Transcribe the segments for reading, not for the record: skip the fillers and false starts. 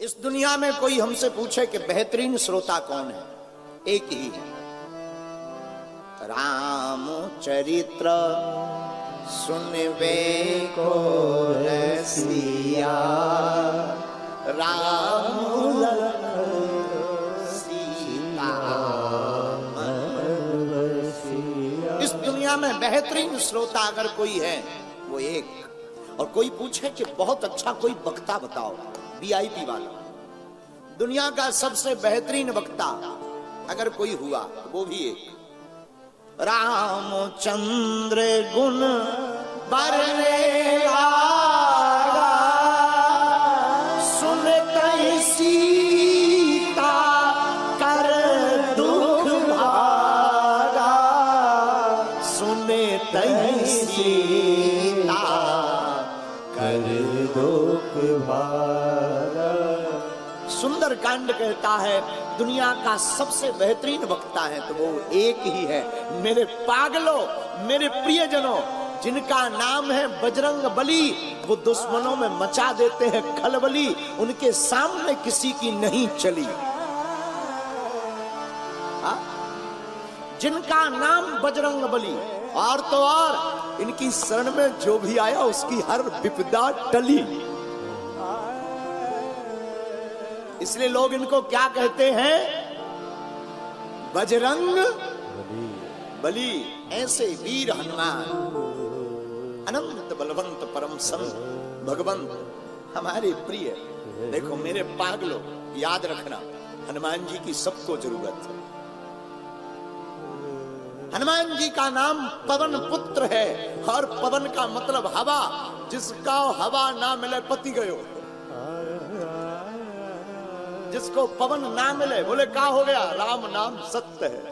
इस दुनिया में कोई हमसे पूछे कि बेहतरीन श्रोता कौन है, एक ही है, राम चरित्र सुनवे को रसिया, राम सीता। इस दुनिया में बेहतरीन श्रोता अगर कोई है वो एक। और कोई पूछे कि बहुत अच्छा कोई वक्ता बताओ, वीआईपी वाला, दुनिया का सबसे बेहतरीन वक्ता अगर कोई हुआ तो वो भी एक, रामचंद्र गुण बरनेगा, सुन कहीं सीता कर दुख भागा, सुने कहीं सीता कर दुख भागा। सुंदर कांड कहता है दुनिया का सबसे बेहतरीन वक्ता है तो वो एक ही है। मेरे पागलों, मेरे प्रियजनों, जिनका नाम है बजरंग बली, वो दुश्मनों में मचा देते हैं खलबली, उनके सामने किसी की नहीं चली। जिनका नाम बजरंग बली, और तो और इनकी शरण में जो भी आया उसकी हर विपदा टली। इसलिए लोग इनको क्या कहते हैं, बजरंग बली। ऐसे वीर हनुमान, अनंत बलवंत परम संत भगवंत हमारे प्रिय। देखो मेरे पागलों, याद रखना हनुमान जी की सबको जरूरत है। हनुमान जी का नाम पवन पुत्र है, और पवन का मतलब हवा, जिसका हवा ना मिले पति गयो। जिसको पवन ना मिले बोले क्या हो गया, राम नाम सत्य है।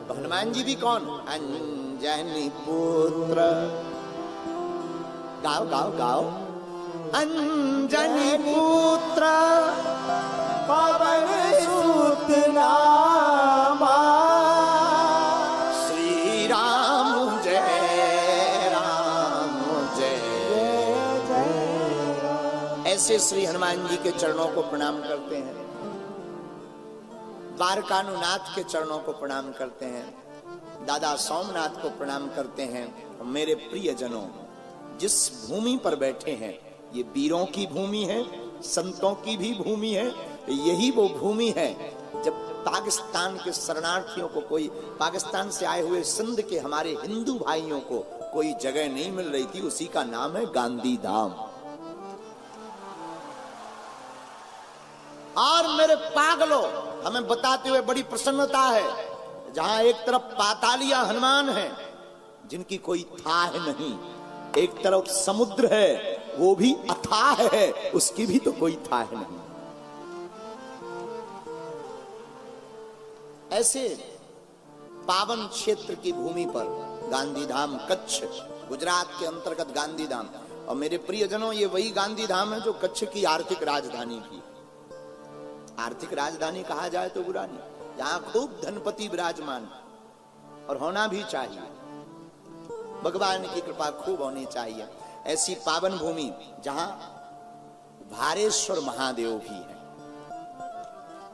तो हनुमान जी भी कौन, अंजनी पुत्र, गाओ गाओ गाओ, अंजनी पुत्र पवन सुत नामा, श्री राम जय राम जय जय। ऐसे श्री हनुमान जी के चरणों को प्रणाम करते हैं, द्वारकानुनाथ के चरणों को प्रणाम करते हैं, दादा सोमनाथ को प्रणाम करते हैं। मेरे प्रियजनों, जिस भूमि पर बैठे हैं ये वीरों की भूमि है, संतों की भी भूमि है। यही वो भूमि है जब पाकिस्तान के शरणार्थियों को, कोई पाकिस्तान से आए हुए सिंध के हमारे हिंदू भाइयों को कोई जगह नहीं मिल रही थी, उसी का नाम है गांधी धाम। और मेरे पागलों, हमें बताते हुए बड़ी प्रसन्नता है, जहां एक तरफ पातालिया हनुमान है जिनकी कोई थाह नहीं, एक तरफ समुद्र है वो भी अथाह है, उसकी भी तो कोई थाह नहीं। ऐसे पावन क्षेत्र की भूमि पर गांधीधाम, कच्छ, गुजरात के अंतर्गत गांधीधाम। और मेरे प्रियजनों, ये वही गांधीधाम है जो कच्छ की आर्थिक राजधानी थी। आर्थिक राजधानी कहा जाए तो बुरा नहीं, जहां खूब धनपति विराजमान, और होना भी चाहिए, भगवान की कृपा खूब होनी चाहिए। ऐसी पावन भूमि जहां भारेश्वर महादेव भी है।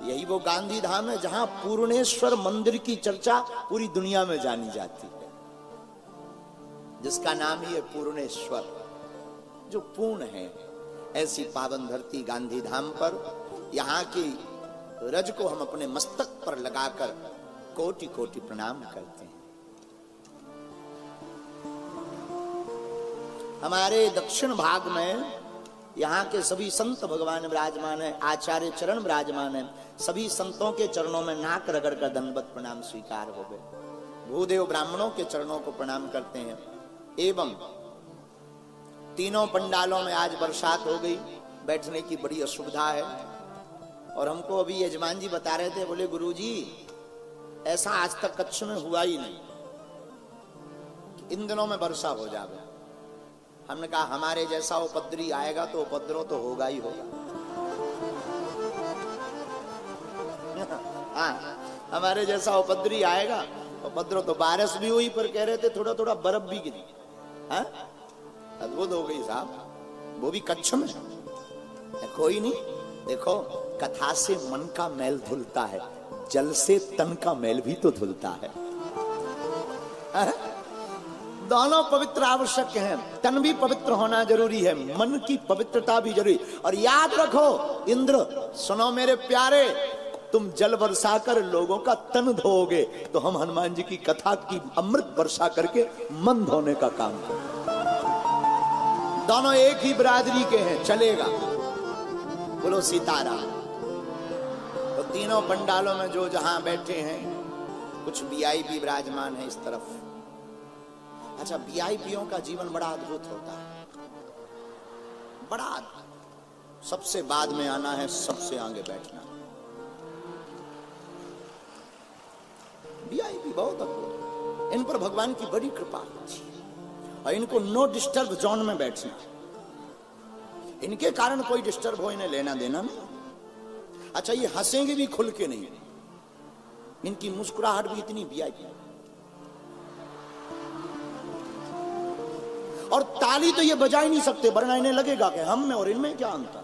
यही वो गांधी धाम है जहां पूर्णेश्वर मंदिर की चर्चा पूरी दुनिया में जानी जाती है, जिसका नाम ही है पूर्णेश्वर, जो पूर्ण है। ऐसी पावन धरती गांधी धाम पर, यहाँ की रज को हम अपने मस्तक पर लगाकर कोटि कोटि प्रणाम करते हैं। हमारे दक्षिण भाग में यहाँ के सभी संत भगवान विराजमान है, आचार्य चरण विराजमान है। सभी संतों के चरणों में नाक रगड़ कर दंडवत प्रणाम स्वीकार हो गए। भूदेव ब्राह्मणों के चरणों को प्रणाम करते हैं। एवं तीनों पंडालों में आज बरसात हो गई, बैठने की बड़ी असुविधा है। और हमको अभी यजमान जी बता रहे थे, बोले गुरुजी ऐसा आज तक कच्छ में हुआ ही नहीं, इन दिनों में वर्षा हो जाए। हमने कहा हमारे जैसा उपद्रवी आएगा तो उपद्रव तो होगा ही होगा। हाँ, हमारे जैसा उपद्रवी आएगा, उपद्रव तो बारिश भी हुई, पर कह रहे थे थोड़ा थोड़ा बर्फ भी गिरी। हाँ, अद्भुत हो गई साहब, वो भी कच्छ में। कोई नहीं। देखो, कथा से मन का मैल धुलता है, जल से तन का मैल भी तो धुलता है। दोनों पवित्र आवश्यक हैं। तन भी पवित्र होना जरूरी है, मन की पवित्रता भी जरूरी। और याद रखो इंद्र, सुनो मेरे प्यारे, तुम जल वर्षा कर लोगों का तन धोओगे, तो हम हनुमान जी की कथा की अमृत वर्षा करके मन धोने का काम करें। दोनों एक ही बिरादरी के हैं, चलेगा। बोलो सीताराम। तो तीनों पंडालों में जो जहां बैठे हैं, कुछ वीआईपी विराजमान है इस तरफ। अच्छा, वीआईपीओं का जीवन बड़ा अद्भुत होता है, बड़ा अद्भुत। सबसे बाद में आना है, सबसे आगे बैठना। वीआईपी बहुत अद्भुत, इन पर भगवान की बड़ी कृपा होती है। और इनको नो डिस्टर्ब जोन में बैठना, इनके कारण कोई डिस्टर्ब हो, इन्हें लेना देना नहीं। अच्छा, ये हंसेंगे भी खुल के नहीं, इनकी मुस्कुराहट भी इतनी वीआईपी। और ताली तो ये बजा ही नहीं सकते, वरना इन्हें लगेगा कि हम में और इनमें क्या अंतर।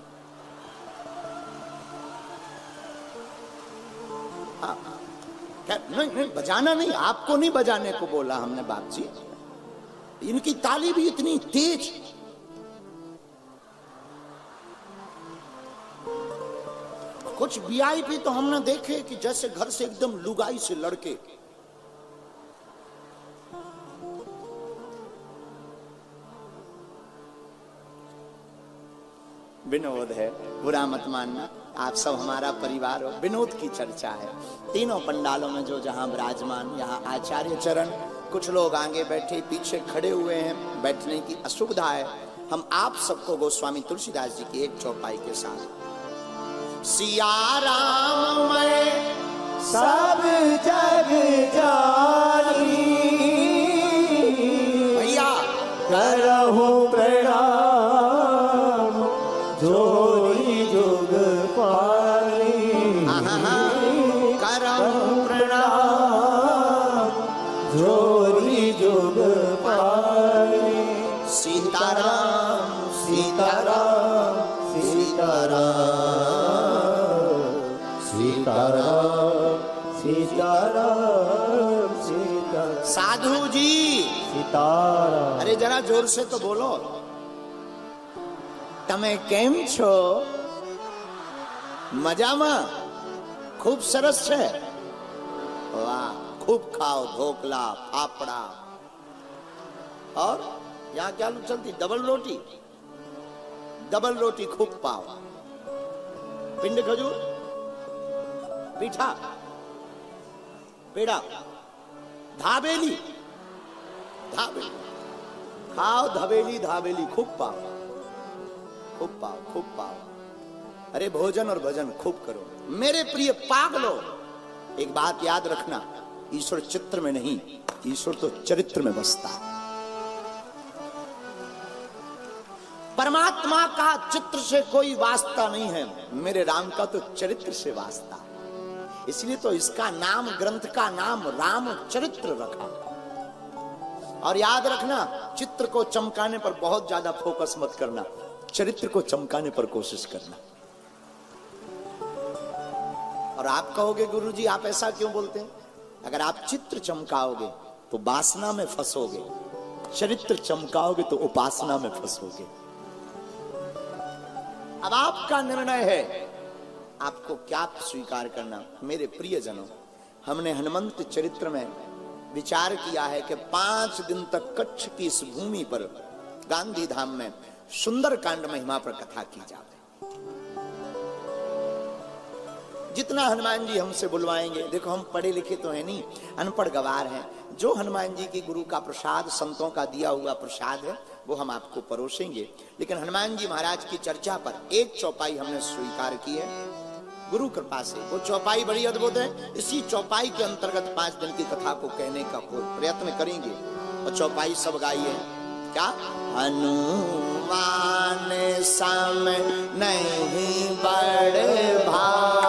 नहीं, बजाना नहीं, आपको नहीं बजाने को बोला हमने बाप जी। इनकी ताली भी इतनी तेज। कुछ वीआईपी तो हमने देखे कि जैसे घर से एकदम लुगाई से लड़के। विनोद है, बुरा मत मानना, आप सब हमारा परिवार हो। विनोद की चर्चा है। तीनों पंडालों में जो जहां विराजमान, यहाँ आचार्य चरण, कुछ लोग आगे बैठे, पीछे खड़े हुए हैं, बैठने की असुविधा है। हम आप सबको गोस्वामी तुलसीदास जी की एक चौपाई के साथ, सिया राम मैं सब जग जानी, भैया करहु प्रणाम जोरी जुग पानी, करहु प्रणाम जोरी जुग पानी। सीताराम सीताराम सीताराम सीताराम सीताराम सीताराम। साधु जी सीताराम। अरे जरा जोर से तो बोलो। तमे केम छो? मजाમાં? खूब सरस है। वाह, खूब खाओ ढोकला फाफड़ा। और यहाँ क्या चलती? डबल रोटी। डबल रोटी खूब पाओ, पिंड खजूर, पीठा, पेड़ा, धाबेली। धाबेली खाओ, धबेली धाबेली खूब पाओ, खूब पाओ, खूब पाओ। अरे भोजन और भजन खूब करो। मेरे प्रिय पागलो, एक बात याद रखना, ईश्वर चित्र में नहीं, ईश्वर तो चरित्र में बसता है। परमात्मा का चित्र से कोई वास्ता नहीं है, मेरे राम का तो चरित्र से वास्ता है। इसलिए तो इसका नाम, ग्रंथ का नाम राम चरित्र रखा। और याद रखना, चित्र को चमकाने पर बहुत ज्यादा फोकस मत करना, चरित्र को चमकाने पर कोशिश करना। और आप कहोगे गुरुजी आप ऐसा क्यों बोलते हैं? अगर आप चित्र चमकाओगे तो वासना में फंसोगे, चरित्र चमकाओगे तो उपासना में फंसोगे। अब आपका निर्णय है, आपको क्या स्वीकार करना। मेरे प्रियजनों, हमने हनुमंत चरित्र में विचार किया है कि 5 दिन तक कच्छ की इस भूमि पर गांधी धाम में सुंदर कांड महिमा पर कथा की जाए। जितना हनुमान जी हमसे बुलवाएंगे, देखो हम पढ़े लिखे तो है नहीं, अनपढ़ गवार हैं, जो हनुमान जी की गुरु का प्रसाद, संतों का दिया हुआ प्रसाद है, वो हम आपको परोसेंगे। लेकिन हनुमान जी महाराज की चर्चा पर एक चौपाई हमने स्वीकार की है गुरु कृपा से। वो चौपाई बड़ी अद्भुत है। इसी चौपाई के अंतर्गत 5 दिन की कथा को कहने का प्रयत्न करेंगे। और चौपाई सब गाइए क्या? हनुमान सम नहीं बड़ भाई,